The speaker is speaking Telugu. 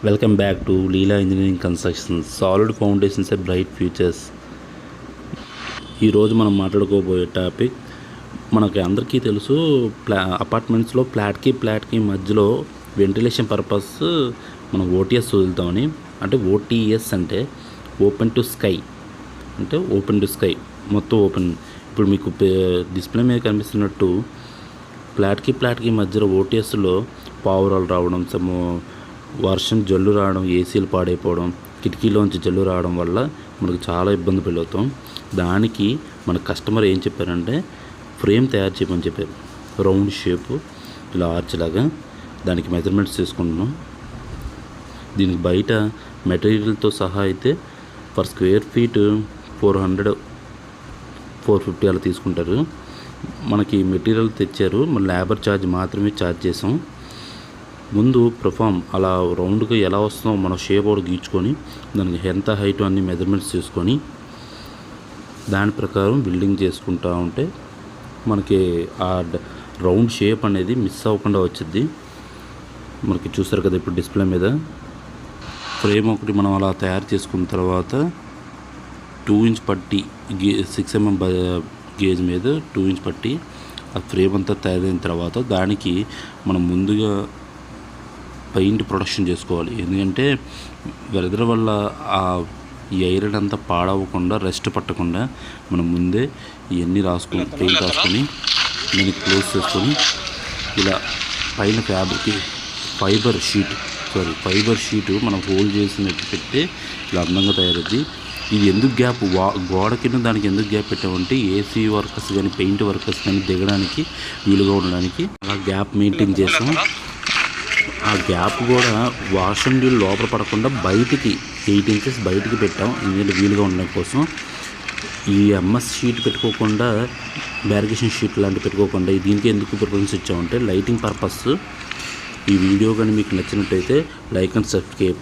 Welcome back to Leela engineering constructions solid foundations a bright futures. ఈరోజు మనం మాట్లాడుకోబోయే టాపిక్ మనకి అందరికీ తెలుసు. అపార్ట్మెంట్స్లో ఫ్లాట్కి మధ్యలో వెంటిలేషన్ పర్పస్ మనం ఓటీఎస్ వదులుతామని. అంటే ఓటీఎస్ అంటే ఓపెన్ టు స్కై, అంటే ఓపెన్ టు స్కై మొత్తం ఓపెన్. ఇప్పుడు మీకు డిస్ప్లే మీద కనిపిస్తున్నట్టు ఫ్లాట్కి మధ్యలో ఓటీఎస్లో పావురాలు రావడం, వర్షం జల్లు రావడం, ఏసీలు పాడైపోవడం, కిటికీలోంచి జల్లు రావడం వల్ల మనకు చాలా ఇబ్బంది పడుతాం. దానికి మన కస్టమర్ ఏం చెప్పారంటే ఫ్రేమ్ తయారు చేయమని చెప్పారు. రౌండ్ షేపు ఇలా ఆర్చ్ లాగా దానికి మెజర్మెంట్స్ తీసుకుంటున్నాం. దీనికి బయట మెటీరియల్తో సహా అయితే పర్ స్క్వేర్ ఫీట్ 400-450 అలా తీసుకుంటారు. మనకి మెటీరియల్ తెచ్చారు, మన లేబర్ ఛార్జ్ మాత్రమే ఛార్జ్ చేసాం. ముందు ప్రొఫామ్ అలా రౌండ్గా ఎలా వస్తుందో మనం షేప్ కూడా గీచుకొని దానికి ఎంత హైట్ అన్ని మెజర్మెంట్స్ చేసుకొని దాని ప్రకారం బిల్డింగ్ చేసుకుంటూ ఉంటే మనకి ఆ రౌండ్ షేప్ అనేది మిస్ అవ్వకుండా వచ్చింది. మనకి చూస్తారు కదా ఇప్పుడు డిస్ప్లే మీద ఫ్రేమ్ ఒకటి మనం అలా తయారు చేసుకున్న తర్వాత 2 ఇంచ్ పట్టి 6 mm గేజ్ మీద 2 ఇంచ్ పట్టి ఆ ఫ్రేమ్ అంతా తయారైన తర్వాత దానికి మనం ముందుగా పెయింట్ ప్రొడక్షన్ చేసుకోవాలి. ఎందుకంటే వెదర్ వల్ల ఆ ఐరన్ అంతా పాడవకుండా, రెస్ట్ పట్టకుండా మనం ముందే ఇవన్నీ రాసుకొని పెయింట్ రాసుకొని దీన్ని క్లోజ్ చేసుకొని ఇలా పైన ఫైబర్ షీటు మనం హోల్డ్ చేసినట్టు పెట్టి ఇలా అందంగా తయారవుద్ది. ఇది ఎందుకు గ్యాప్ గోడకి దానికి ఎందుకు గ్యాప్ పెట్టామంటే ఏసీ వర్కర్స్ కానీ పెయింట్ వర్కర్స్ కానీ దిగడానికి వీలుగా ఉండడానికి అలా గ్యాప్ మెయింటైన్ చేస్తాం. ఆ గ్యాప్ కూడా వాషింగ్ నీళ్ళు లోపల పడకుండా బయటికి 8 ఇంచెస్ బయటికి పెట్టాం. ఎందుకంటే వీలుగా ఉండడం కోసం. ఈ ఎంఎస్ షీట్ పెట్టుకోకుండా, బ్యారికేషన్ షీట్ లాంటివి పెట్టుకోకుండా దీనికి ఎందుకు ప్రిఫరెన్స్ ఇచ్చామంటే లైటింగ్ పర్పస్. ఈ వీడియో కానీ మీకు నచ్చినట్టయితే లైక్ అండ్ సబ్స్క్రైబ్.